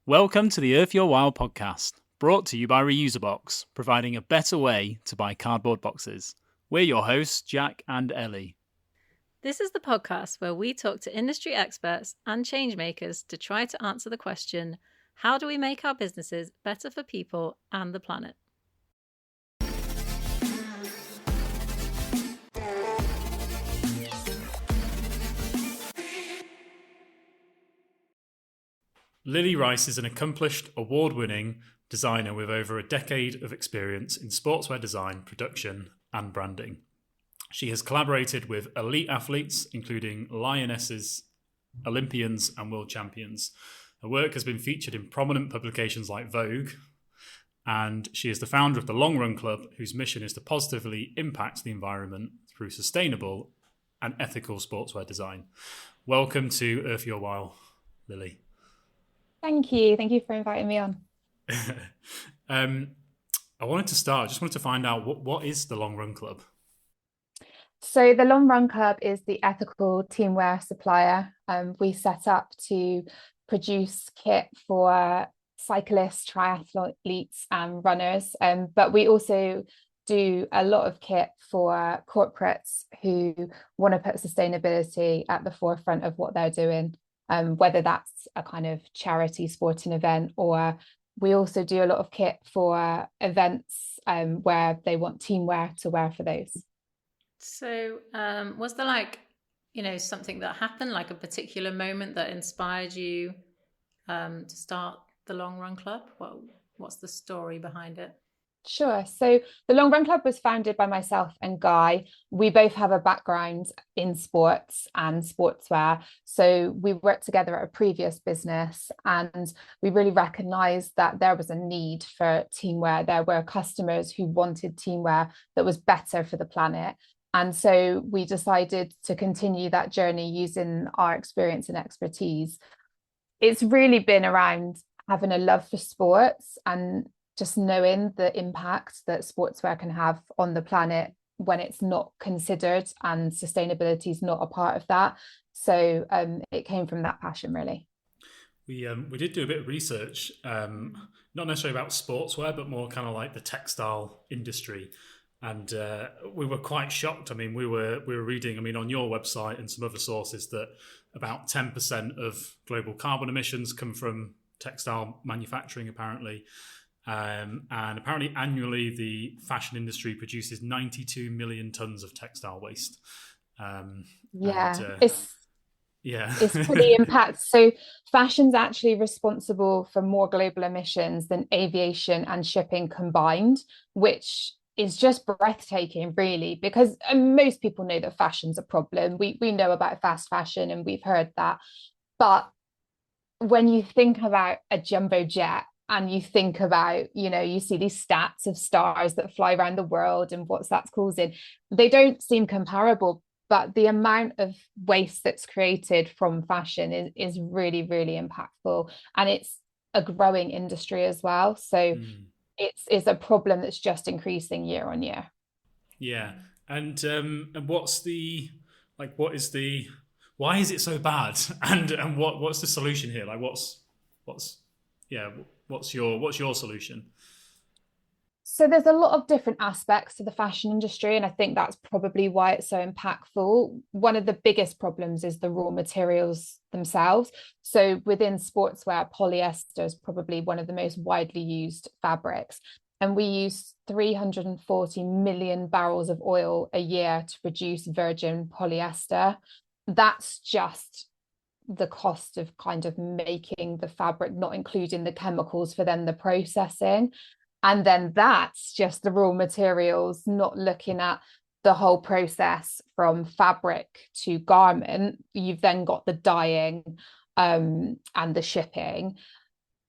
Welcome to the Earth Your Wow podcast, brought to you by Reusabox, providing a better way to buy cardboard boxes. We're your hosts, Jack and Ellie. This is the podcast where we talk to industry experts and change makers to try to answer the question, how do we make our businesses better for people and the planet? Lily Rice is an accomplished, award-winning designer with over a decade of experience in sportswear design, production, and branding. She has collaborated with elite athletes, including lionesses, Olympians, and world champions. Her work has been featured in prominent publications like Vogue, and she is the founder of the Long Run Club, whose mission is to positively impact the environment through sustainable and ethical sportswear design. Welcome to Earth Your Wow, Lily. Thank you. Thank you for inviting me on. I wanted to start, I just wanted to find out what is the Long Run Club? So the Long Run Club is the ethical teamwear supplier. We set up to produce kit for cyclists, triathletes and runners. But we also do a lot of kit for corporates who want to put sustainability at the forefront of what they're doing. Whether that's a kind of charity sporting event, or we also do a lot of kit for events where they want teamwear to wear for those. So was there something that happened, like a particular moment that inspired you to start the Long Run Club? What's the story behind it? Sure. So the Long Run Club was founded by myself and Guy. We both have a background in sports and sportswear. So we worked together at a previous business and we really recognised that there was a need for teamwear. There were customers who wanted teamwear that was better for the planet. And so we decided to continue that journey using our experience and expertise. It's really been around having a love for sports and just knowing the impact that sportswear can have on the planet when it's not considered, and sustainability is not a part of that. So it came from that passion, really. We did do a bit of research, not necessarily about sportswear, but more kind of like the textile industry. And we were quite shocked. I mean, we were reading, on your website and some other sources, that about 10% of global carbon emissions come from textile manufacturing, apparently. And apparently annually the fashion industry produces 92 million tons of textile waste. It's pretty impactful. So fashion's actually responsible for more global emissions than aviation and shipping combined, which is just breathtaking, really, because most people know that fashion's a problem. We know about fast fashion and we've heard that. But when you think about a jumbo jet, and you think about, you see these stats of stars that fly around the world and what that's causing, they don't seem comparable, but the amount of waste that's created from fashion is really, really impactful. And it's a growing industry as well. So it's a problem that's just increasing year on year. Yeah. And why is it so bad? And what's the solution here? Like what's your solution? So there's a lot of different aspects to the fashion industry, and I think that's probably why it's so impactful. One of the biggest problems is the raw materials themselves. So within sportswear, polyester is probably one of the most widely used fabrics. And we use 340 million barrels of oil a year to produce virgin polyester. That's just the cost of kind of making the fabric, not including the chemicals for then the processing. And then that's just the raw materials, not looking at the whole process from fabric to garment. You've then got the dyeing and the shipping.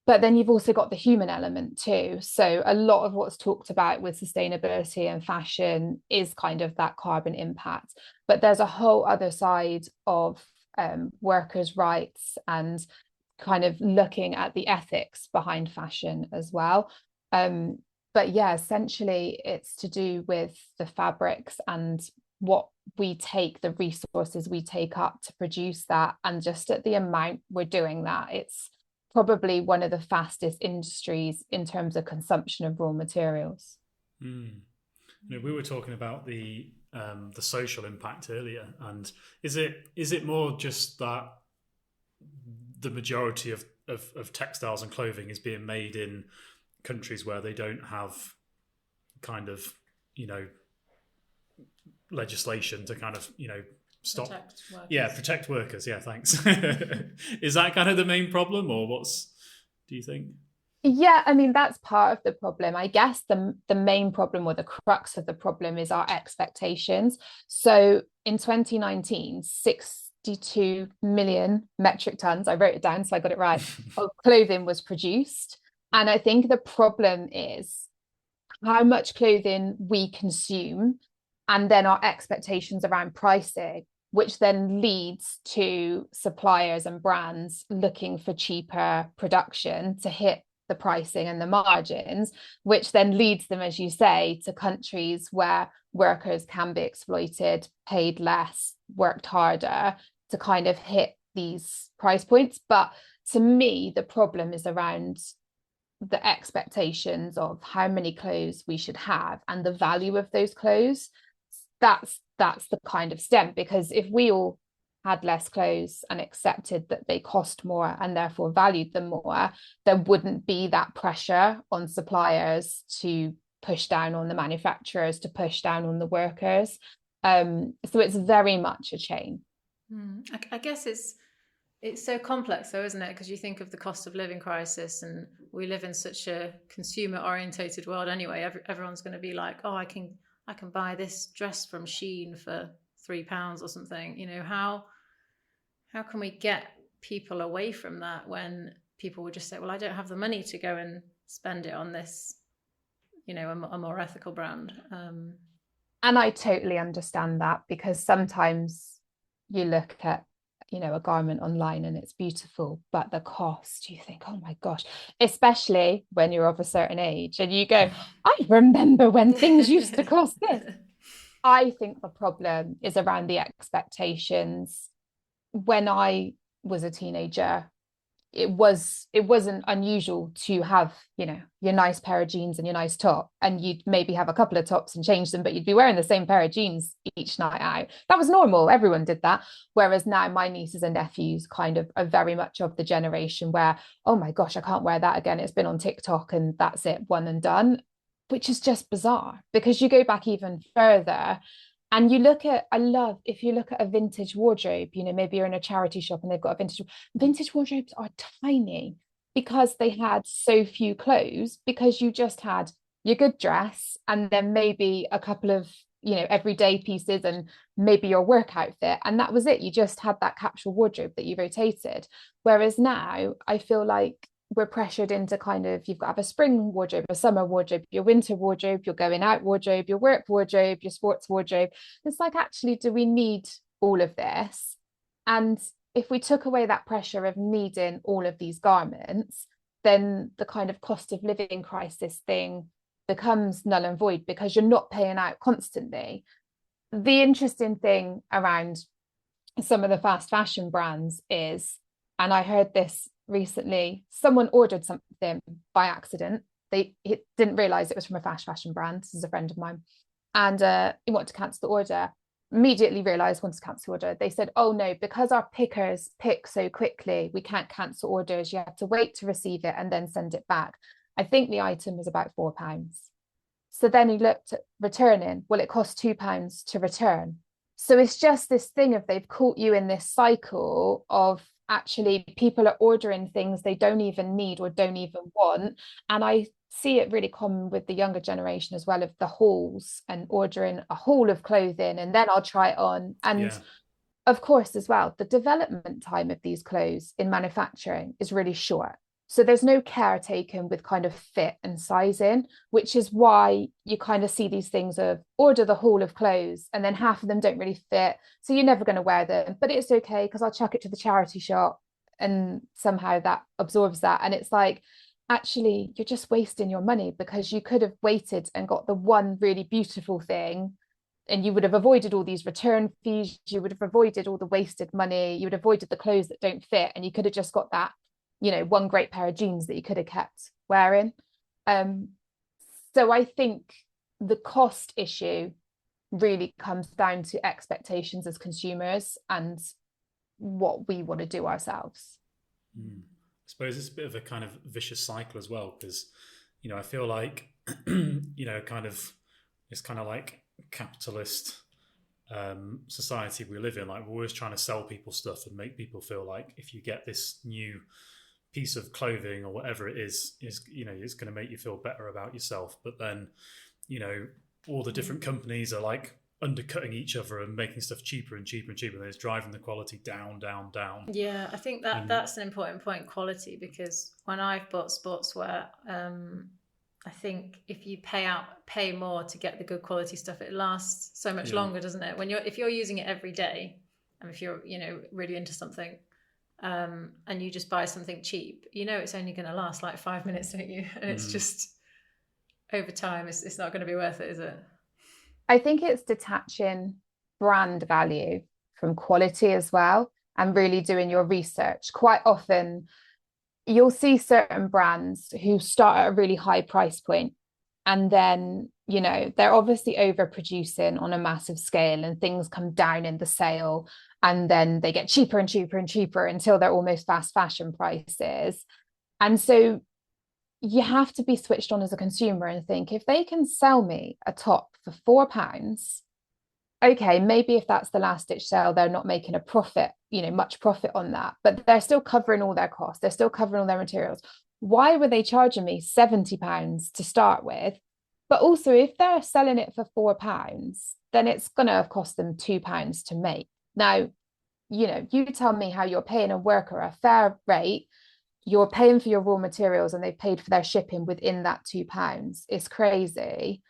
But then you've also got the human element too. So a lot of what's talked about with sustainability and fashion is kind of that carbon impact. But there's a whole other side of workers' rights and kind of looking at the ethics behind fashion as well. But yeah, essentially it's to do with the fabrics and what we take, the resources we take up to produce that, and just at the amount we're doing that, probably one of the fastest industries in terms of consumption of raw materials. We were talking about the social impact earlier, and is it more just that the majority of textiles and clothing is being made in countries where they don't have kind of, legislation to kind of, stop protect workers. Yeah, thanks. Is that kind of the main problem, or do you think? Yeah, I mean, that's part of the problem. I guess the main problem, or the crux of the problem, is our expectations. So in 2019, 62 million metric tons, I wrote it down so I got it right, of clothing was produced. And I think the problem is how much clothing we consume, and then our expectations around pricing, which then leads to suppliers and brands looking for cheaper production to hit the pricing and the margins, which then leads them, as you say, to countries where workers can be exploited, paid less, worked harder to kind of hit these price points. But to me, the problem is around the expectations of how many clothes we should have and the value of those clothes. That's the kind of stem, because if we all had less clothes and accepted that they cost more and therefore valued them more, there wouldn't be that pressure on suppliers to push down on the manufacturers, to push down on the workers. So it's very much a chain. I guess it's so complex though, isn't it? Because you think of the cost of living crisis, and we live in such a consumer orientated world anyway. Everyone's going to be like, oh, I can buy this dress from Shein for £3 or something. How can we get people away from that when people would just say, well, I don't have the money to go and spend it on this, a more ethical brand. And I totally understand that, because sometimes you look at, a garment online and it's beautiful, but the cost, you think, oh my gosh, especially when you're of a certain age and you go, I remember when things used to cost this. I think the problem is around the expectations. When I was a teenager, it wasn't unusual to have, your nice pair of jeans and your nice top, and you'd maybe have a couple of tops and change them, but you'd be wearing the same pair of jeans each night out. That was normal. Everyone did that. Whereas now my nieces and nephews kind of are very much of the generation where, oh my gosh, I can't wear that again. It's been on TikTok and that's it, one and done, which is just bizarre, because you go back even further. And if you look at a vintage wardrobe, maybe you're in a charity shop and they've got vintage wardrobes are tiny because they had so few clothes, because you just had your good dress and then maybe a couple of, everyday pieces and maybe your work outfit. And that was it. You just had that capsule wardrobe that you rotated. Whereas now I feel like we're pressured into kind of, you've got to have a spring wardrobe, a summer wardrobe, your winter wardrobe, your going out wardrobe, your work wardrobe, your sports wardrobe. It's like, actually, do we need all of this? And if we took away that pressure of needing all of these garments, then the kind of cost of living crisis thing becomes null and void, because you're not paying out constantly. The interesting thing around some of the fast fashion brands is, and I heard this recently, someone ordered something by accident. They didn't realize it was from a fast fashion brand. This is a friend of mine, and he wanted to cancel the order. Immediately realized, wanted to cancel the order. They said, oh no, because our pickers pick so quickly, we can't cancel orders. You have to wait to receive it and then send it back. I think the item was about £4. So then he looked at returning. Well, it costs £2 to return. So it's just this thing of, they've caught you in this cycle of, actually people are ordering things they don't even need or don't even want. And I see it really common with the younger generation as well, of the hauls and ordering a haul of clothing and then I'll try it on. And of course, as well, the development time of these clothes in manufacturing is really short. So there's no care taken with kind of fit and sizing, which is why you kind of see these things of order the haul of clothes and then half of them don't really fit. So you're never going to wear them, but it's okay because I'll chuck it to the charity shop and somehow that absorbs that. And it's like, actually, you're just wasting your money, because you could have waited and got the one really beautiful thing, and you would have avoided all these return fees. You would have avoided all the wasted money. You would have avoided the clothes that don't fit, and you could have just got that one great pair of jeans that you could have kept wearing. So I think the cost issue really comes down to expectations as consumers and what we want to do ourselves. I suppose it's a bit of a kind of vicious cycle as well, because I feel like kind of it's kind of like capitalist society we live in. Like, we're always trying to sell people stuff and make people feel like if you get this new piece of clothing or whatever it is it's going to make you feel better about yourself. But then all the different companies are like undercutting each other and making stuff cheaper and cheaper and cheaper, and it's driving the quality down. Yeah, I think that's an important point, quality, because when I've bought sportswear, I think if you pay more to get the good quality stuff, it lasts so much longer, doesn't it? If you're using it every day, and if you're really into something, and you just buy something cheap, it's only going to last like 5 minutes, don't you? And it's just over time, it's not going to be worth it, is it? I think it's detaching brand value from quality as well, and really doing your research. Quite often you'll see certain brands who start at a really high price point, and then they're obviously overproducing on a massive scale, and things come down in the sale, and then they get cheaper and cheaper and cheaper until they're almost fast fashion prices. And so you have to be switched on as a consumer and think, if they can sell me a top for £4, okay, maybe if that's the last ditch sale, they're not making a profit, much profit on that, but they're still covering all their costs, they're still covering all their materials. Why were they charging me £70 to start with? But also, if they're selling it for £4, then it's going to have cost them £2 to make. Now, you tell me how you're paying a worker a fair rate, you're paying for your raw materials, and they've paid for their shipping within that £2. It's crazy.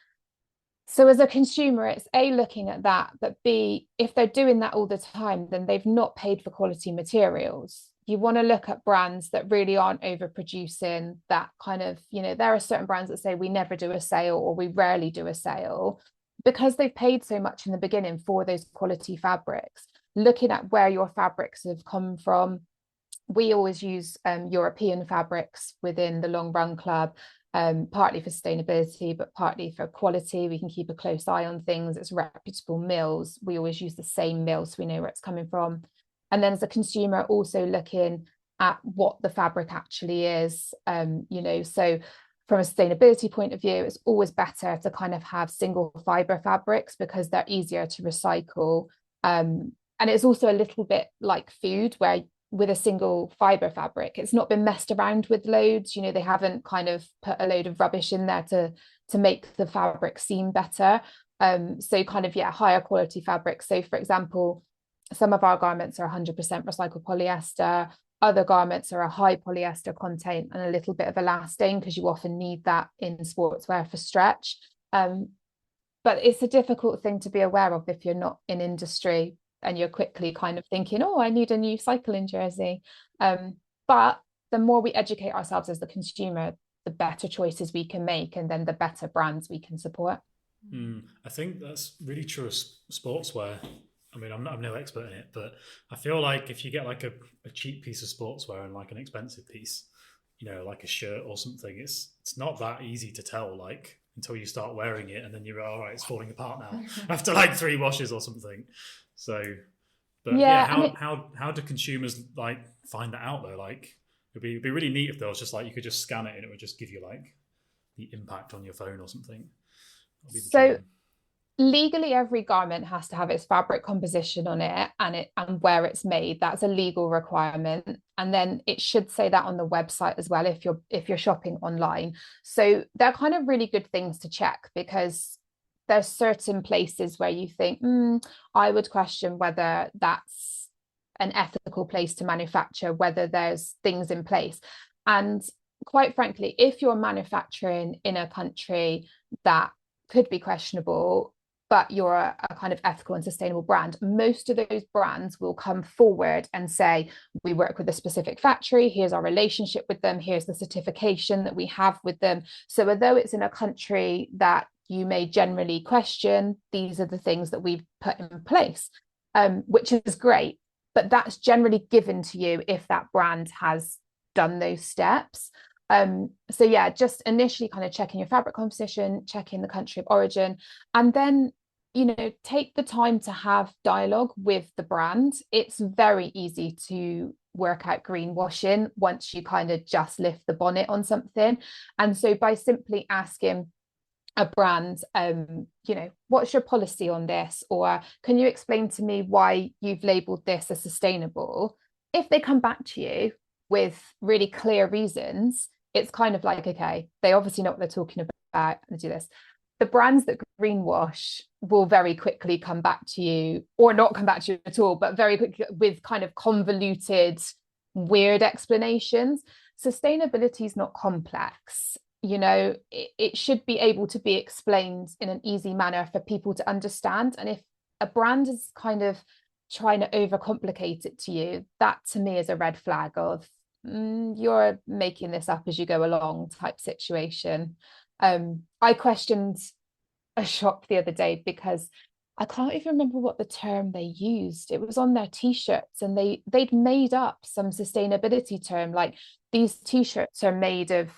So as a consumer, it's A, looking at that, but B, if they're doing that all the time, then they've not paid for quality materials. You want to look at brands that really aren't overproducing that kind of, there are certain brands that say we never do a sale or we rarely do a sale, because they've paid so much in the beginning for those quality fabrics. Looking at where your fabrics have come from. We always use European fabrics within the Long Run Club, partly for sustainability, but partly for quality. We can keep a close eye on things. It's reputable mills. We always use the same mill, so we know where it's coming from. And then as a consumer, also looking at what the fabric actually is, so from a sustainability point of view, it's always better to kind of have single fiber fabrics because they're easier to recycle. And it's also a little bit like food, where with a single fiber fabric, it's not been messed around with loads. They haven't kind of put a load of rubbish in there to make the fabric seem better. So kind of, higher quality fabrics. So for example, some of our garments are 100% recycled polyester. Other garments are a high polyester content and a little bit of elasting, because you often need that in sportswear for stretch. But it's a difficult thing to be aware of if you're not in industry, and you're quickly kind of thinking, oh, I need a new cycling jersey. But the more we educate ourselves as the consumer, the better choices we can make, and then the better brands we can support. I think that's really true of sportswear. I mean, I'm no expert in it, but I feel like if you get like a cheap piece of sportswear and like an expensive piece, like a shirt or something, it's not that easy to tell, like, until you start wearing it, and then you're all right, it's falling apart now after like 3 washes or something. So, but how do consumers like find that out though? Like, it'd be really neat if there was just like, you could just scan it and it would just give you like the impact on your phone or something. So legally, every garment has to have its fabric composition on it and where it's made. That's a legal requirement, and then it should say that on the website as well if you're shopping online. So they're kind of really good things to check, because there's certain places where you think, I would question whether that's an ethical place to manufacture, whether there's things in place. And quite frankly, if you're manufacturing in a country that could be questionable, but you're a kind of ethical and sustainable brand, most of those brands will come forward and say, we work with a specific factory, here's our relationship with them, here's the certification that we have with them. So although it's in a country that you may generally question, these are the things that we've put in place, which is great, but that's generally given to you if that brand has done those steps. So yeah, just initially kind of checking your fabric composition, checking the country of origin, and then, you know, take the time to have dialogue with the brand. It's very easy to work out greenwashing once you kind of just lift the bonnet on something. And so by simply asking a brand, you know, what's your policy on this? Or can you explain to me why you've labeled this as sustainable? If they come back to you with really clear reasons, it's kind of like, okay, they obviously know what they're talking about and do this. The brands that greenwash will very quickly come back to you, or not come back to you at all, but very quickly with kind of convoluted, weird explanations. Sustainability is not complex. You know, it should be able to be explained in an easy manner for people to understand. And if a brand is kind of trying to overcomplicate it to you, that to me is a red flag of you're making this up as you go along type situation. I questioned a shop the other day because I can't even remember what the term they used. It was on their t-shirts, and they'd made up some sustainability term, like these t-shirts are made of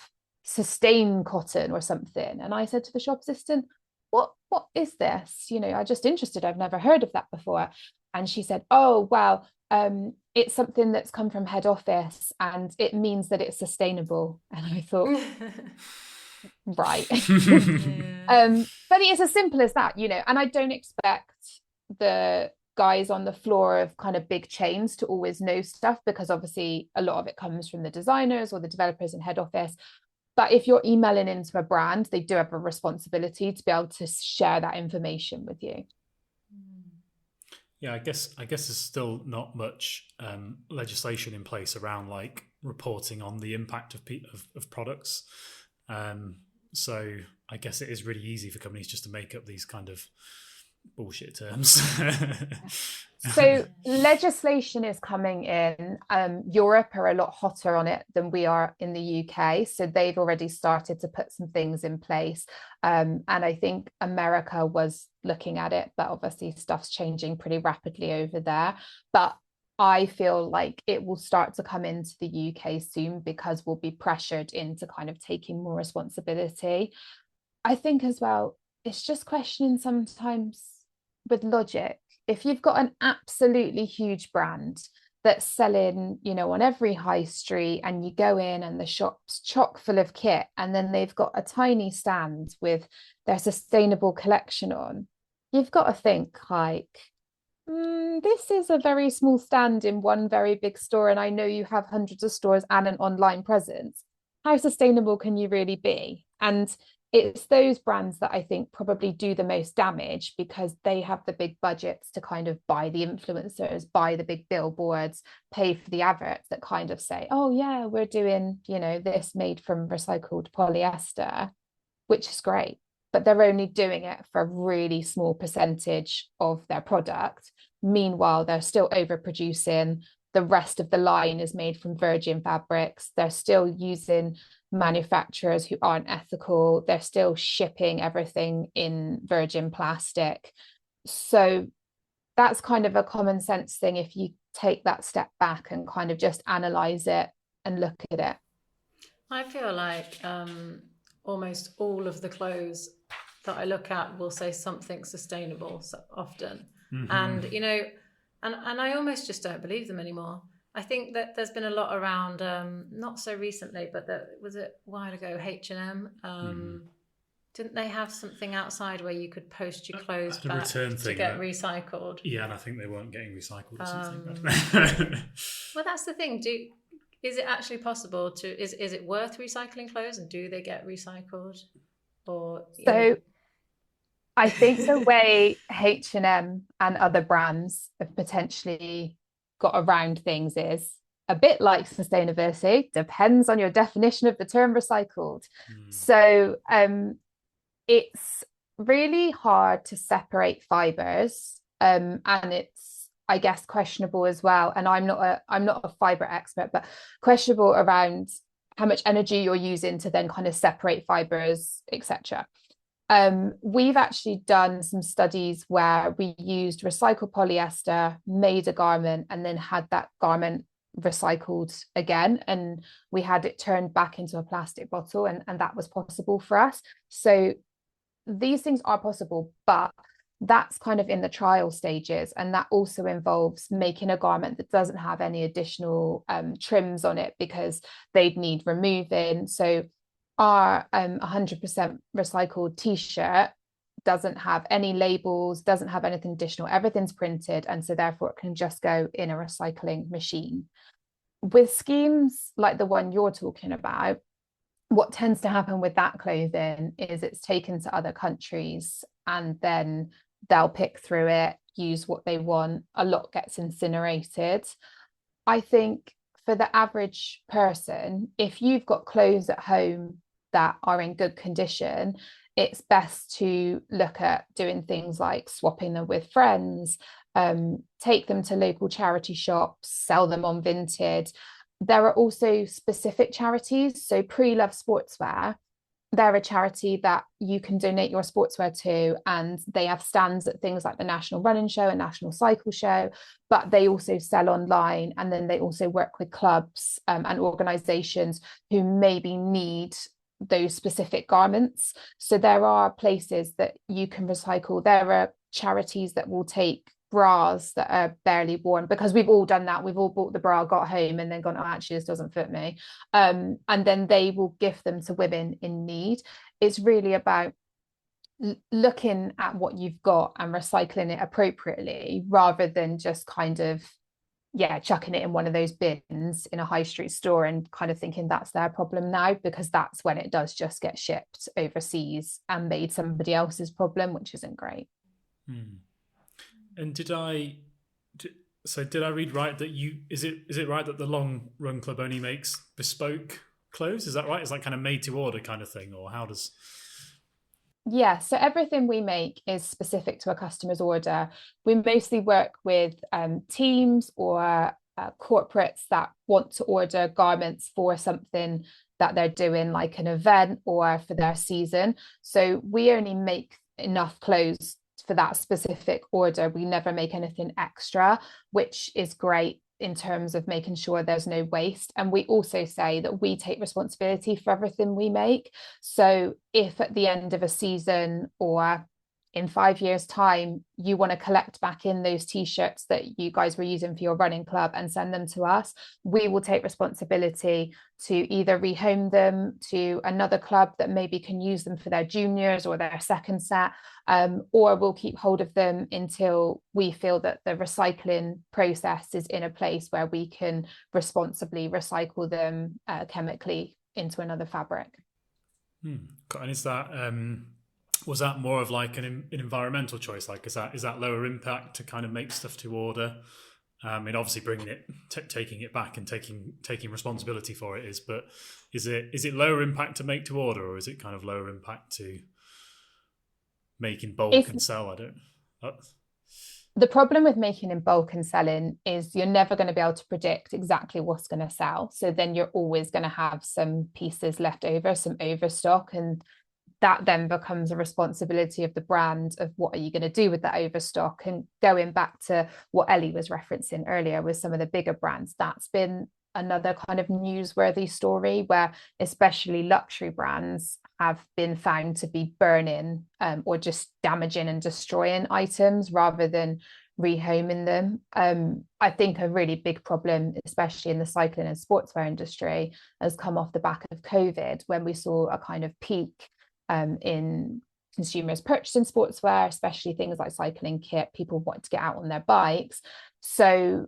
sustain cotton or something. And I said to the shop assistant, what is this? You know, I'm just interested. I've never heard of that before. And she said, oh, well, it's something that's come from head office and it means that it's sustainable. And I thought, right. But it's as simple as that, you know, and I don't expect the guys on the floor of kind of big chains to always know stuff, because obviously a lot of it comes from the designers or the developers in head office. But if you're emailing into a brand, they do have a responsibility to be able to share that information with you. Yeah, I guess there's still not much legislation in place around like reporting on the impact of products. So I guess it is really easy for companies just to make up these kind of bullshit terms. So legislation is coming in. Europe are a lot hotter on it than we are in the UK. So they've already started to put some things in place. And I think America was looking at it, but obviously stuff's changing pretty rapidly over there. But I feel like it will start to come into the UK soon, because we'll be pressured into kind of taking more responsibility. I think as well, it's just questioning sometimes with logic. If you've got an absolutely huge brand that's selling, you know, on every high street, and you go in and the shop's chock full of kit, and then they've got a tiny stand with their sustainable collection on, you've got to think like, this is a very small stand in one very big store, and I know you have hundreds of stores and an online presence. How sustainable can you really be? And it's those brands that I think probably do the most damage, because they have the big budgets to kind of buy the influencers, buy the big billboards, pay for the adverts that kind of say, oh yeah, we're doing, you know, this made from recycled polyester, which is great, but they're only doing it for a really small percentage of their product. Meanwhile, they're still overproducing. The rest of the line is made from virgin fabrics. They're still using manufacturers who aren't ethical. They're still shipping everything in virgin plastic. So that's kind of a common sense thing if you take that step back and kind of just analyze it and look at it. I feel like almost all of the clothes that I look at will say something sustainable so often. Mm-hmm. And, you know, and I almost just don't believe them anymore. I think that there's been a lot around, not so recently, but was it a while ago, H&M? Didn't they have something outside where you could post your clothes back to get recycled? Yeah, and I think they weren't getting recycled or something. Well, that's the thing. Is it actually possible to? Is it worth recycling clothes, and do they get recycled? Or so, I think the way H&M and other brands have potentially got around things is a bit like sustainability, depends on your definition of the term recycled. So it's really hard to separate fibers, and it's, I guess, questionable as well. And I'm not a fiber expert, but questionable around how much energy you're using to then kind of separate fibers, etc. We've actually done some studies where we used recycled polyester, made a garment, and then had that garment recycled again, and we had it turned back into a plastic bottle, and that was possible for us. So these things are possible, but that's kind of in the trial stages, and that also involves making a garment that doesn't have any additional trims on it because they'd need removing. So our 100% recycled t-shirt doesn't have any labels, doesn't have anything additional, everything's printed, and so therefore it can just go in a recycling machine. With schemes like the one you're talking about, what tends to happen with that clothing is it's taken to other countries, and then they'll pick through it, use what they want. A lot gets incinerated. I think for the average person, if you've got clothes at home that are in good condition, it's best to look at doing things like swapping them with friends, take them to local charity shops, sell them on Vinted. There are also specific charities. So Pre-Love Sportswear, they're a charity that you can donate your sportswear to, and they have stands at things like the National Running Show and National Cycle Show, but they also sell online, and then they also work with clubs and organizations who maybe need those specific garments. So there are places that you can recycle. There are charities that will take bras that are barely worn, because we've all done that. We've all bought the bra, got home, and then gone, oh, actually this doesn't fit me, and then they will gift them to women in need. It's really about looking at what you've got and recycling it appropriately, rather than just kind of chucking it in one of those bins in a high street store and kind of thinking that's their problem now, because that's when it does just get shipped overseas and made somebody else's problem, which isn't great. And did I read right that is it right that the Long Run Club only makes bespoke clothes? Is that right? It's like kind of made to order kind of thing, or how does? Yeah, so everything we make is specific to a customer's order. We mostly work with teams or corporates that want to order garments for something that they're doing, like an event or for their season. So we only make enough clothes for that specific order. We never make anything extra, which is great in terms of making sure there's no waste. And we also say that we take responsibility for everything we make. So if at the end of a season or in 5 years' time, you want to collect back in those t-shirts that you guys were using for your running club and send them to us, we will take responsibility to either rehome them to another club that maybe can use them for their juniors or their second set, or we'll keep hold of them until we feel that the recycling process is in a place where we can responsibly recycle them chemically into another fabric. And is that was that more of like an environmental choice? Like, is that lower impact to kind of make stuff to order? I mean, obviously bringing it, taking it back and taking responsibility for it is, but is it lower impact to make to order, or is it kind of lower impact to make in bulk and sell? I don't. The problem with making in bulk and selling is you're never going to be able to predict exactly what's going to sell. So then you're always going to have some pieces left over, some overstock, and that then becomes a responsibility of the brand of what are you going to do with that overstock. And going back to what Ellie was referencing earlier with some of the bigger brands, that's been another kind of newsworthy story where especially luxury brands have been found to be burning or just damaging and destroying items rather than rehoming them. I think a really big problem, especially in the cycling and sportswear industry, has come off the back of COVID, when we saw a kind of peak in consumers purchasing sportswear, especially things like cycling kit. People want to get out on their bikes. So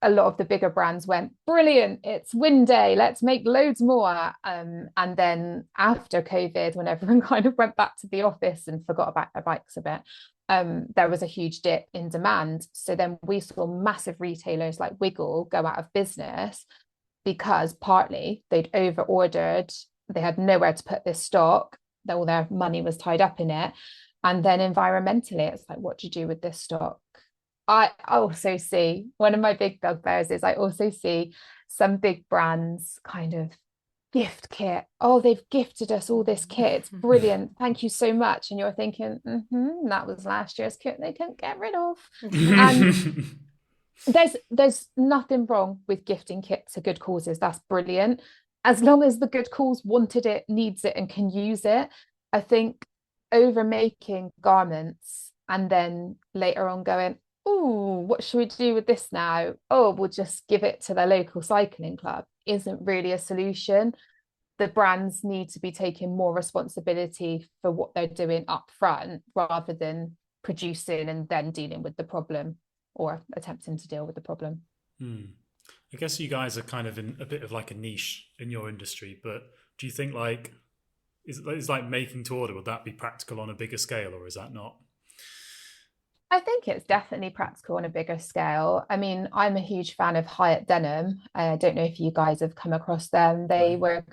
a lot of the bigger brands went, brilliant, it's win day, let's make loads more. And then after COVID, when everyone kind of went back to the office and forgot about their bikes a bit, there was a huge dip in demand. So then we saw massive retailers like Wiggle go out of business because partly they'd over ordered, they had nowhere to put this stock, all their money was tied up in it. And then environmentally, it's like, what do you do with this stock? I also see, one of my big bugbears is I also see some big brands kind of gift kit. Oh, they've gifted us all this kit. It's brilliant. Thank you so much. And you're thinking, that was last year's kit they couldn't get rid of. And There's nothing wrong with gifting kit to good causes. That's brilliant. As long as the good cause wanted it, needs it, and can use it. I think over making garments and then later on going, oh, what should we do with this now? Oh, we'll just give it to the local cycling club isn't really a solution. The brands need to be taking more responsibility for what they're doing up front rather than producing and then dealing with the problem or attempting to deal with the problem. Hmm. I guess you guys are kind of in a bit of like a niche in your industry, but do you think like is like making to order, would that be practical on a bigger scale, or is that not? I think it's definitely practical on a bigger scale. I mean, I'm a huge fan of Hyatt Denim. I don't know if you guys have come across them. No. They were,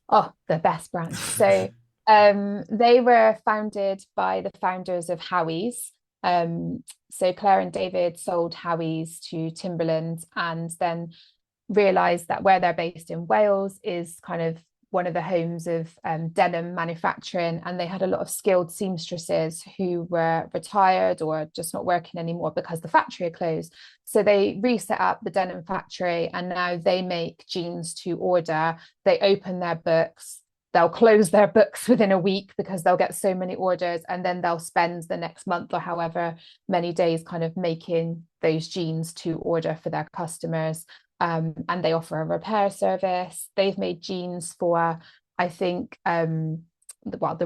oh, the best brand. So they were founded by the founders of Howie's. So Claire and David sold Howie's to Timberland and then realized that where they're based in Wales is kind of one of the homes of denim manufacturing, and they had a lot of skilled seamstresses who were retired or just not working anymore because the factory had closed. So they reset up the denim factory, and now they make jeans to order. They open their books. They'll close their books within a week because they'll get so many orders, and then they'll spend the next month or however many days kind of making those jeans to order for their customers. And they offer a repair service. They've made jeans for, I think, the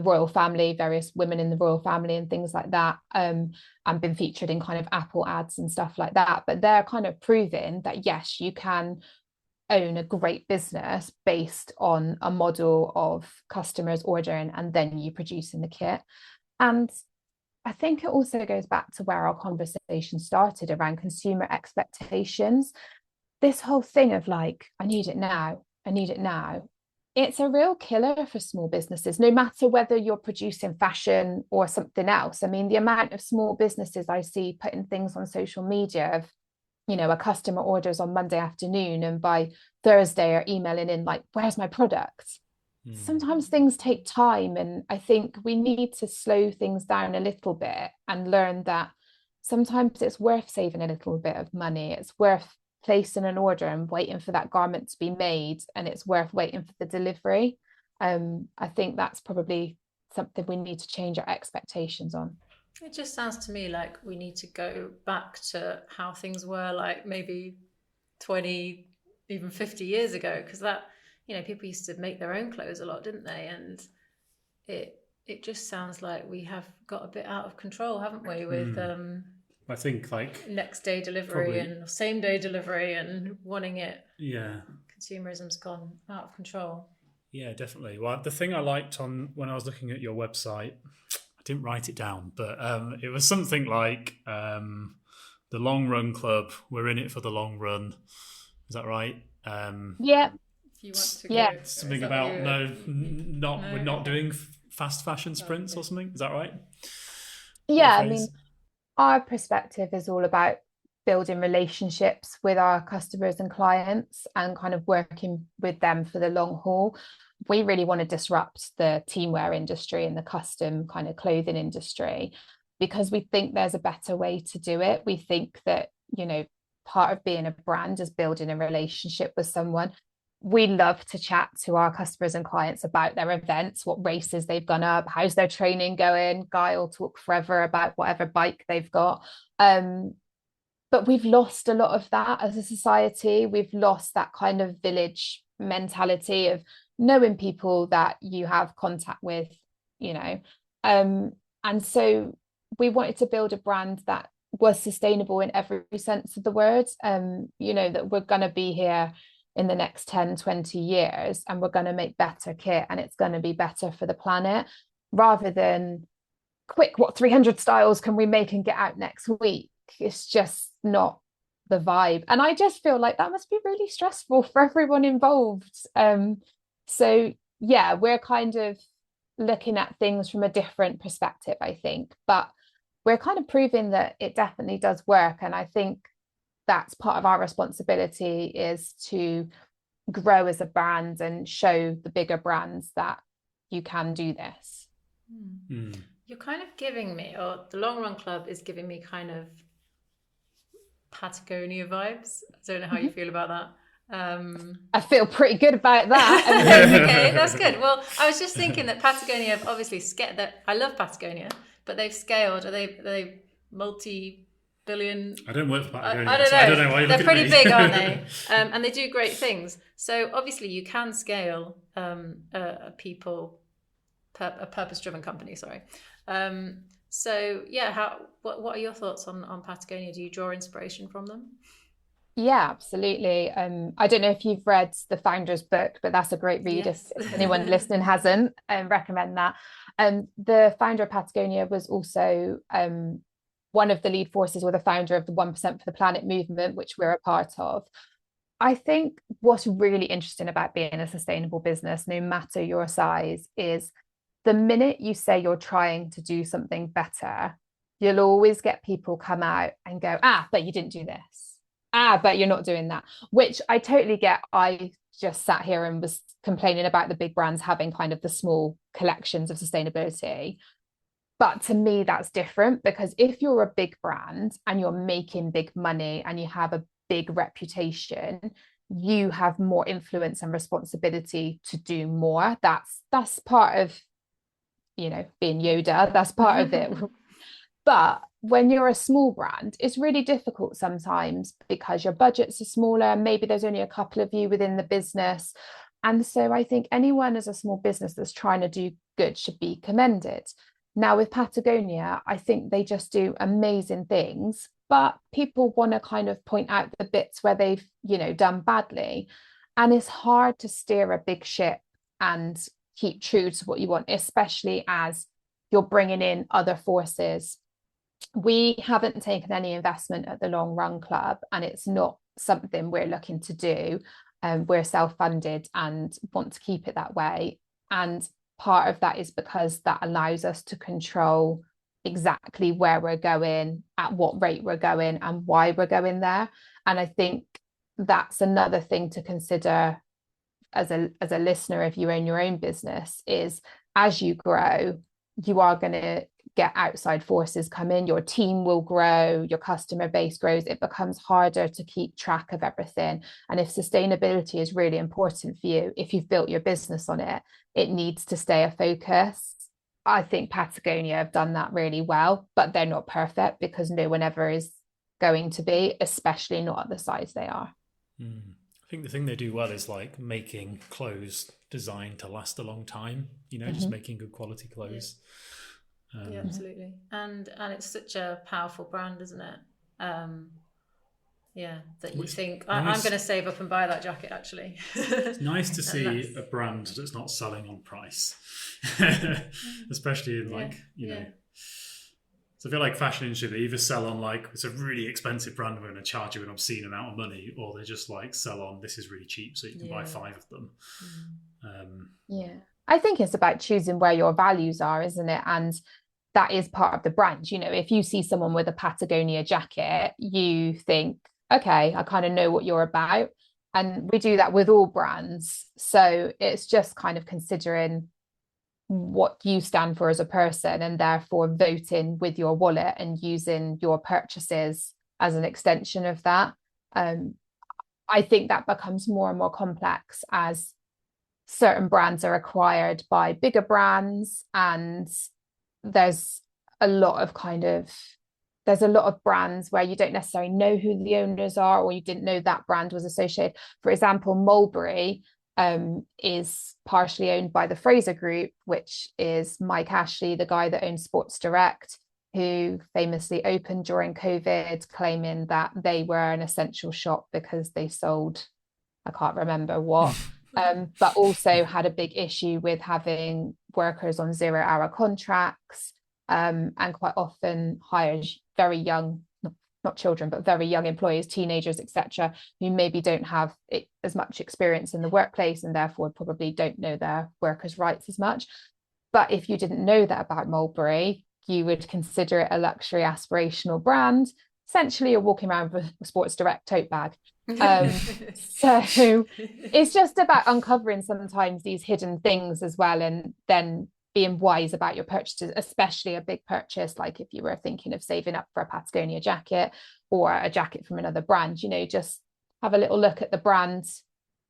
royal family, various women in the royal family and things like that, and been featured in kind of Apple ads and stuff like that. But they're kind of proving that, yes, you can own a great business based on a model of customers ordering and then you producing the kit. And I think it also goes back to where our conversation started around consumer expectations. This whole thing of like, I need it now, I need it now. It's a real killer for small businesses, no matter whether you're producing fashion or something else. I mean, the amount of small businesses I see putting things on social media of, a customer orders on Monday afternoon and by Thursday are emailing in like, where's my product? Sometimes things take time. And I think we need to slow things down a little bit and learn that sometimes it's worth saving a little bit of money. It's worth placing an order and waiting for that garment to be made, and it's worth waiting for the delivery. I think that's probably something we need to change our expectations on. It just sounds to me like we need to go back to how things were like maybe 20, even 50 years ago, because that, people used to make their own clothes a lot, didn't they? And it just sounds like we have got a bit out of control, haven't we, with I think like next day delivery probably, and same day delivery and wanting it. Yeah. Consumerism's gone out of control. Yeah, definitely. Well, the thing I liked on when I was looking at your website, I didn't write it down, but it was something like the Long Run Club. We're in it for the long run. Is that right? Yeah. If you want to Yeah. go, something about we're not doing fast fashion sprints or something. Is that right? Yeah, I mean, our perspective is all about building relationships with our customers and clients and kind of working with them for the long haul. We really want to disrupt the teamwear industry and the custom kind of clothing industry because we think there's a better way to do it. We think that, part of being a brand is building a relationship with someone. We love to chat to our customers and clients about their events, what races they've gone up, how's their training going. Guy will talk forever about whatever bike they've got. But we've lost a lot of that as a society. We've lost that kind of village mentality of knowing people that you have contact with, and so we wanted to build a brand that was sustainable in every sense of the word. That we're going to be here in the next 10, 20 years and we're going to make better kit and it's going to be better for the planet, rather than quick, what 300 styles can we make and get out next week? It's just not the vibe. And I just feel like that must be really stressful for everyone involved. So yeah, we're kind of looking at things from a different perspective, I think, but we're kind of proving that it definitely does work. And I think that's part of our responsibility, is to grow as a brand and show the bigger brands that you can do this. You're kind of giving me, or the Long Run Club is giving me kind of Patagonia vibes. I don't know how you feel about that. I feel pretty good about that. Okay, that's good. Well, I was just thinking that Patagonia have obviously scaled. That I love Patagonia, but they've scaled. Are they multi-billion? I don't work for Patagonia. I don't know. So I don't know why you're They're looking pretty at me. big, aren't they? And they do great things. So obviously, you can scale a purpose-driven company. Sorry. So yeah, what are your thoughts on Patagonia? Do you draw inspiration from them? Yeah, absolutely. I don't know if you've read the founder's book, but that's a great read Yes. if anyone listening hasn't. Recommend that. The founder of Patagonia was also one of the lead forces or the founder of the 1% for the Planet movement, which we're a part of. I think what's really interesting about being a sustainable business, no matter your size, is the minute you say you're trying to do something better, you'll always get people come out and go, but you didn't do this. But you're not doing that, which I totally get. I just sat here and was complaining about the big brands having kind of the small collections of sustainability. But to me, that's different, because if you're a big brand and you're making big money and you have a big reputation, you have more influence and responsibility to do more. That's part of, being Yoda. That's part of it. But when you're a small brand, it's really difficult sometimes because your budgets are smaller. Maybe there's only a couple of you within the business. And so I think anyone as a small business that's trying to do good should be commended. Now, with Patagonia, I think they just do amazing things, but people want to kind of point out the bits where they've, done badly. And it's hard to steer a big ship and keep true to what you want, especially as you're bringing in other forces. We haven't taken any investment at the Long Run Club, and it's not something we're looking to do. We're self-funded and want to keep it that way. And part of that is because that allows us to control exactly where we're going, at what rate we're going, and why we're going there. And I think that's another thing to consider as a listener, if you own your own business, is as you grow, you are going to get outside forces come in, your team will grow, your customer base grows, it becomes harder to keep track of everything. And if sustainability is really important for you, if you've built your business on it, it needs to stay a focus. I think Patagonia have done that really well, but they're not perfect because no one ever is going to be, especially not at the size they are. I think the thing they do well is like making clothes designed to last a long time, just making good quality clothes. Yeah, absolutely. And it's such a powerful brand, isn't it? That you think I'm going to save up and buy that jacket. Actually, it's nice to see a brand that's not selling on price, especially in So I feel like fashion industry, they either sell on like it's a really expensive brand, we're going to charge you an obscene amount of money, or they just like sell on this is really cheap, so you can buy 5 of them. I think it's about choosing where your values are, isn't it? And that is part of the brand. If you see someone with a Patagonia jacket, you think, okay, I kind of know what you're about. And we do that with all brands. So it's just kind of considering what you stand for as a person, and therefore voting with your wallet and using your purchases as an extension of that. I think that becomes more and more complex as certain brands are acquired by bigger brands, and there's a lot of brands where you don't necessarily know who the owners are, or you didn't know that brand was associated. For example, Mulberry is partially owned by the Fraser Group, which is Mike Ashley, the guy that owns Sports Direct, who famously opened during COVID, claiming that they were an essential shop because they sold, I can't remember what, but also had a big issue with having workers on 0-hour contracts, and quite often hired very young, not children, but very young employees, teenagers, etc., who maybe don't have as much experience in the workplace and therefore probably don't know their workers' rights as much. But if you didn't know that about Mulberry, you would consider it a luxury aspirational brand. Essentially, you're walking around with a Sports Direct tote bag. So it's just about uncovering sometimes these hidden things as well, and then being wise about your purchases, especially a big purchase, like if you were thinking of saving up for a Patagonia jacket or a jacket from another brand, just have a little look at the brand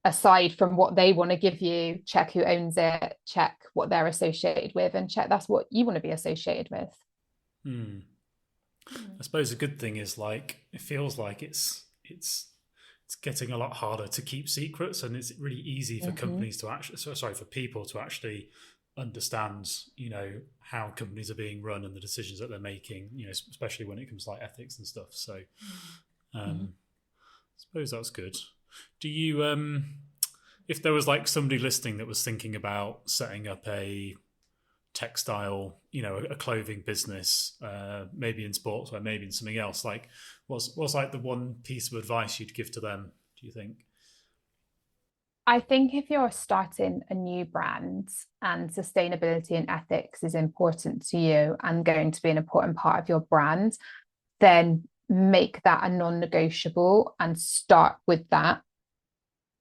aside from what they want to give you, check who owns it, check what they're associated with, and check that's what you want to be associated with. I suppose a good thing is like it feels like it's getting a lot harder to keep secrets, and it's really easy for companies to actually for people to actually understand how companies are being run and the decisions that they're making, especially when it comes to like ethics and stuff. So I suppose that's good. Do you if there was like somebody listening that was thinking about setting up a textile, a clothing business, maybe in sportswear, maybe in something else, like what's like the one piece of advice you'd give to them, do you think? I think if you're starting a new brand and sustainability and ethics is important to you and going to be an important part of your brand, then make that a non-negotiable and start with that.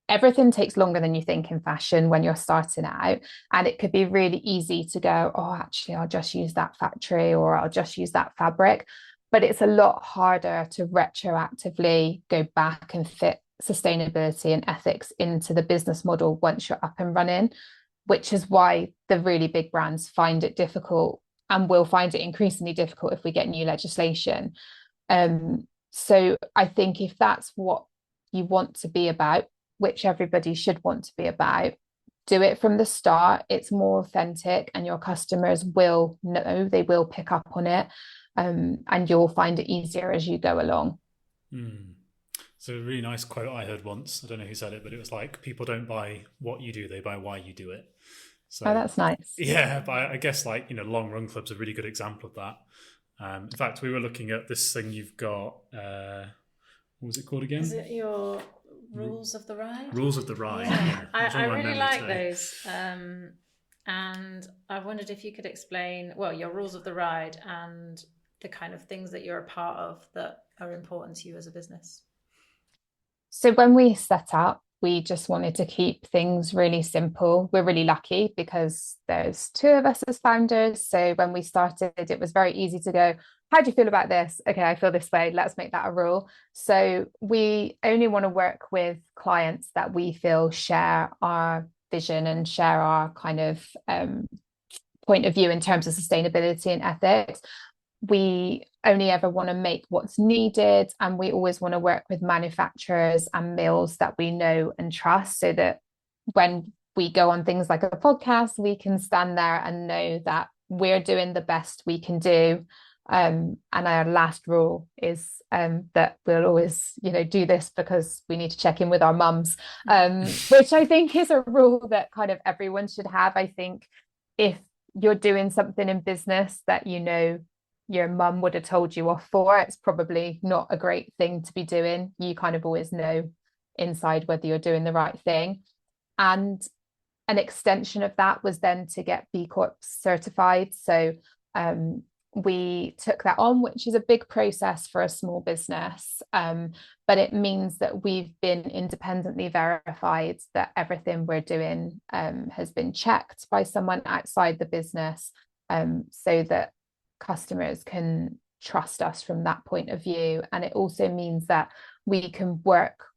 Everything takes longer than you think in fashion when you're starting out, and it could be really easy to go, oh, actually, I'll just use that factory or I'll just use that fabric. But it's a lot harder to retroactively go back and fit sustainability and ethics into the business model once you're up and running, which is why the really big brands find it difficult and will find it increasingly difficult if we get new legislation. So I think if that's what you want to be about, which everybody should want to be about, do it from the start. It's more authentic and your customers will know, they will pick up on it, and you'll find it easier as you go along. It's a really nice quote I heard once. I don't know who said it, but it was like, people don't buy what you do, they buy why you do it. So, oh, that's nice. Yeah, but I guess like, Long Run Club's a really good example of that. In fact, we were looking at this thing you've got, what was it called again? Is it your Rules of the Ride? Rules of the Ride. Yeah. I really like today. those. And I wondered if you could explain, your Rules of the Ride and the kind of things that you're a part of that are important to you as a business. So when we set up, we just wanted to keep things really simple. We're really lucky because there's two of us as founders. So when we started, it was very easy to go, how do you feel about this? Okay, I feel this way. Let's make that a rule. So we only want to work with clients that we feel share our vision and share our kind of point of view in terms of sustainability and ethics. We only ever want to make what's needed, and we always want to work with manufacturers and mills that we know and trust, so that when we go on things like a podcast, we can stand there and know that we're doing the best we can do. And our last rule is that we'll always, do this because we need to check in with our mums, which I think is a rule that kind of everyone should have. I think if you're doing something in business that your mum would have told you off for, it's probably not a great thing to be doing. You kind of always know inside whether you're doing the right thing. And an extension of that was then to get B Corp certified. So we took that on, which is a big process for a small business. But it means that we've been independently verified, that everything we're doing has been checked by someone outside the business, so that customers can trust us from that point of view. And it also means that we can work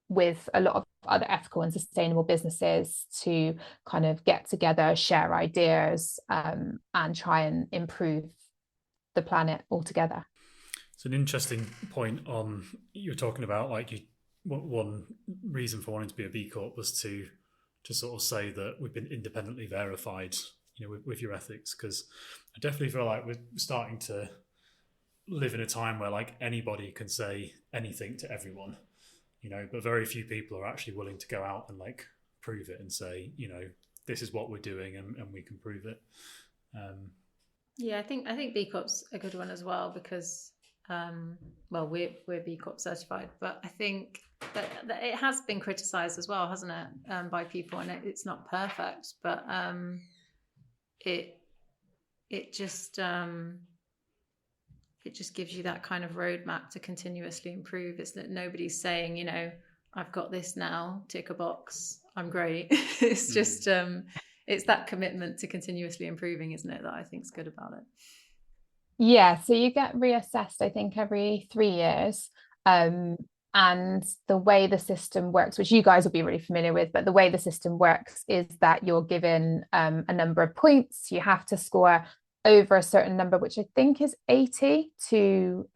with a lot of other ethical and sustainable businesses to kind of get together, share ideas, and try and improve the planet altogether. It's an interesting point on, you're talking about like one reason for wanting to be a B Corp was to sort of say that we've been independently verified, with your ethics, because I definitely feel like we're starting to live in a time where like anybody can say anything to everyone, but very few people are actually willing to go out and like prove it and say, this is what we're doing and we can prove it. Yeah, I think B Corp's a good one as well, because we're B Corp certified, but I think that it has been criticised as well, hasn't it, by people, and it's not perfect, but it just gives you that kind of roadmap to continuously improve. It's that nobody's saying, I've got this now, tick a box, I'm great. It's just it's that commitment to continuously improving, isn't it, that I think is good about it. Yeah, so you get reassessed, I think, every 3 years. And the way the system works, which you guys will be really familiar with, but the way the system works is that you're given a number of points. You have to score over a certain number, which I think is 80 to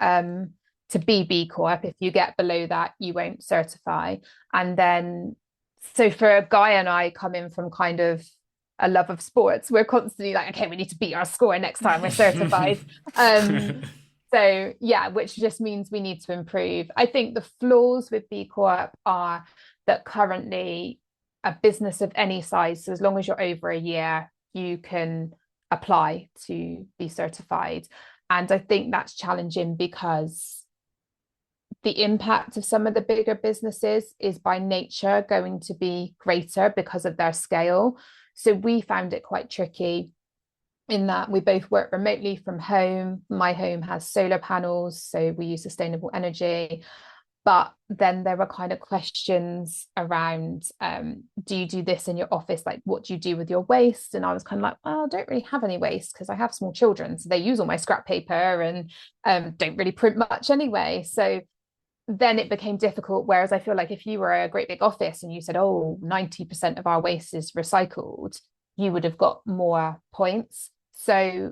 be B Corp. If you get below that, you won't certify. And then, so for Guy and I come in from kind of a love of sports, we're constantly like, okay, we need to beat our score next time we're certified. So yeah, which just means we need to improve. I think the flaws with B Corp are that currently a business of any size, so as long as you're over a year, you can apply to be certified. And I think that's challenging because the impact of some of the bigger businesses is by nature going to be greater because of their scale. So we found it quite tricky in that we both work remotely from home. My home has solar panels, so we use sustainable energy. But then there were kind of questions around, do you do this in your office? Like, what do you do with your waste? And I was kind of like, well, I don't really have any waste because I have small children. So they use all my scrap paper and don't really print much anyway. So then it became difficult. Whereas I feel like if you were a great big office and you said, oh, 90% of our waste is recycled, you would have got more points. So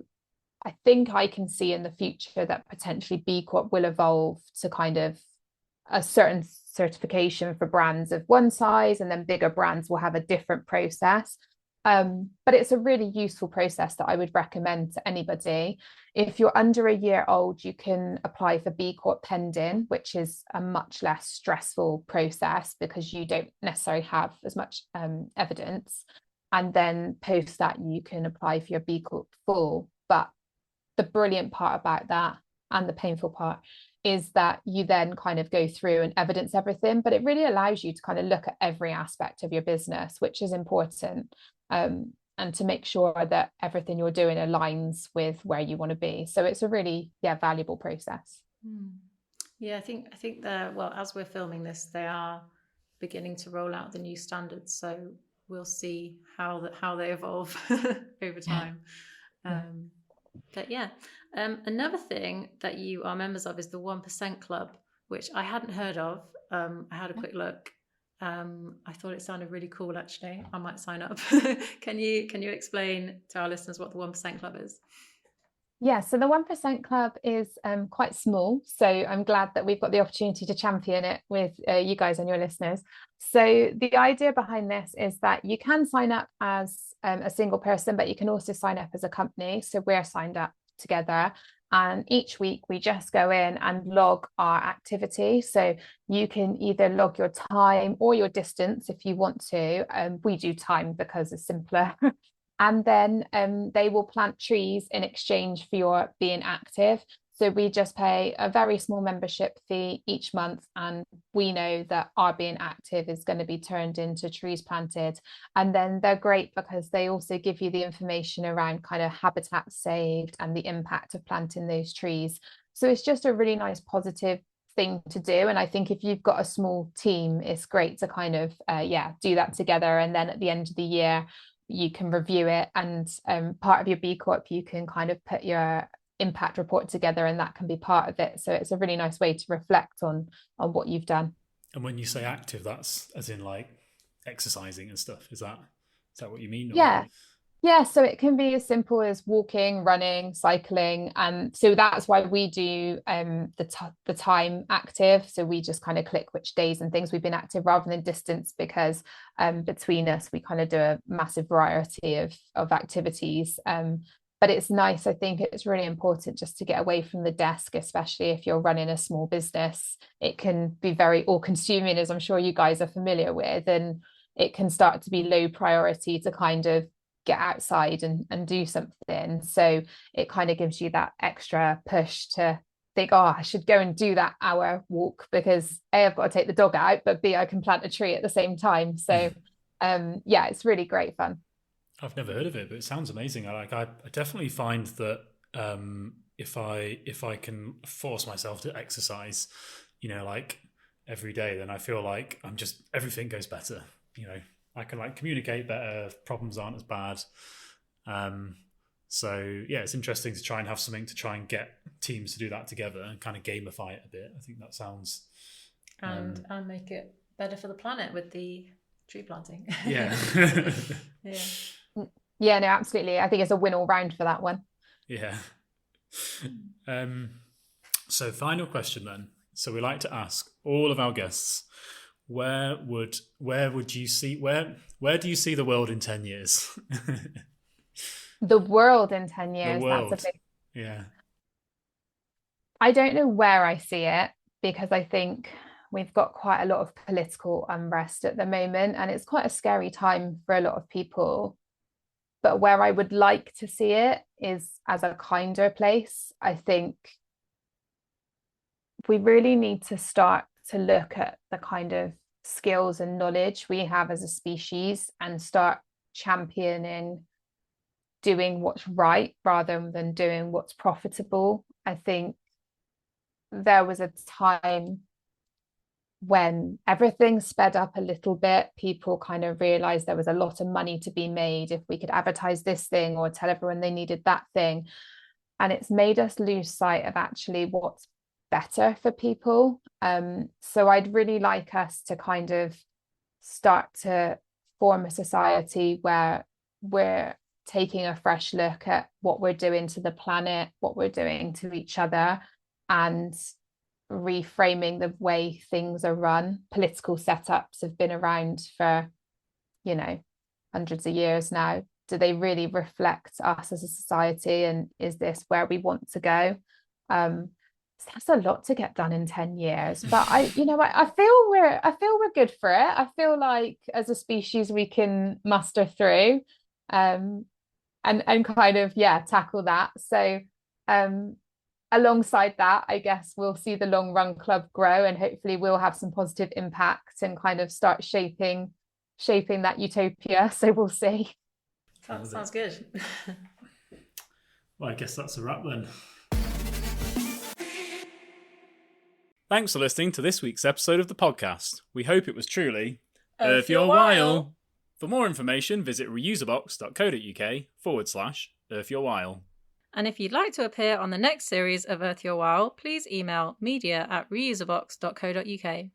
I think I can see in the future that potentially B Corp will evolve to kind of a certain certification for brands of one size, and then bigger brands will have a different process. But it's a really useful process that I would recommend to anybody. If you're under a year old, you can apply for B Corp pending, which is a much less stressful process because you don't necessarily have as much evidence. And then post that, you can apply for your B Corp full. But the brilliant part about that, and the painful part, is that you then kind of go through and evidence everything, but it really allows you to kind of look at every aspect of your business, which is important, and to make sure that everything you're doing aligns with where you want to be. So it's a really, valuable process. Yeah, I think well, as we're filming this, they are beginning to roll out the new standards. So we'll see how they evolve over time. But yeah, another thing that you are members of is the 1% Club, which I hadn't heard of. I had a quick look. I thought it sounded really cool, actually. I might sign up. Can you explain to our listeners what the 1% Club is? Yeah, so the 1% Club is quite small. So I'm glad that we've got the opportunity to champion it with you guys and your listeners. So the idea behind this is that you can sign up as a single person, but you can also sign up as a company. So we're signed up together. And each week we just go in and log our activity. So you can either log your time or your distance if you want to. We do time because it's simpler. And then they will plant trees in exchange for your being active. So we just pay a very small membership fee each month, and we know that our being active is going to be turned into trees planted. And then they're great because they also give you the information around kind of habitat saved and the impact of planting those trees. So it's just a really nice positive thing to do. And I think if you've got a small team, it's great to kind of do that together. And then at the end of the year, you can review it, and part of your B Corp, you can kind of put your impact report together, and that can be part of it. So it's a really nice way to reflect on what you've done. And when you say active, that's as in like exercising and stuff. Is that what you mean? Or? Yeah, so it can be as simple as walking, running, cycling. And so that's why we do the time active. So we just kind of click which days and things we've been active rather than distance, because between us, we kind of do a massive variety of activities. But it's nice. I think it's really important just to get away from the desk, especially if you're running a small business. It can be very all-consuming, as I'm sure you guys are familiar with. And it can start to be low priority to kind of get outside and do something. So it kind of gives you that extra push to think, oh, I should go and do that hour walk because A, I've got to take the dog out, but B, I can plant a tree at the same time. So it's really great fun. I've never heard of it, but it sounds amazing. I definitely find that if I can force myself to exercise, like every day, then I feel like everything goes better. I can like communicate better. Problems aren't as bad. So yeah, it's interesting to try and have something to try and get teams to do that together and kind of gamify it a bit. I think that sounds and make it better for the planet with the tree planting. Yeah. Yeah, no, absolutely. I think it's a win all round for that one. Yeah. So final question then. So we like to ask all of our guests, where do you see the world in 10 years? The world in 10 years. The world. That's a big... Yeah. I don't know where I see it, because I think we've got quite a lot of political unrest at the moment, and it's quite a scary time for a lot of people. But where I would like to see it is as a kinder place. I think we really need to start to look at the kind of skills and knowledge we have as a species and start championing doing what's right rather than doing what's profitable. I think there was a time when everything sped up a little bit, people kind of realized there was a lot of money to be made if we could advertise this thing or tell everyone they needed that thing. And it's made us lose sight of actually what's better for people. So I'd really like us to kind of start to form a society where we're taking a fresh look at what we're doing to the planet, what we're doing to each other, and reframing the way things are run. Political setups have been around for, hundreds of years now. Do they really reflect us as a society, and is this where we want to go? That's a lot to get done in 10 years, but I feel we're good for it. I feel like as a species we can muster through and kind of tackle that. So alongside that, I guess we'll see the Long Run Club grow, and hopefully we'll have some positive impact and kind of start shaping that utopia. So we'll see. That sounds good. Well, I guess that's a wrap then. Thanks for listening to this week's episode of the podcast. We hope it was truly Earth Your While. For more information, visit reuserbox.co.uk/Earth Your While. And if you'd like to appear on the next series of Earth Your While, please email media@reuserbox.co.uk.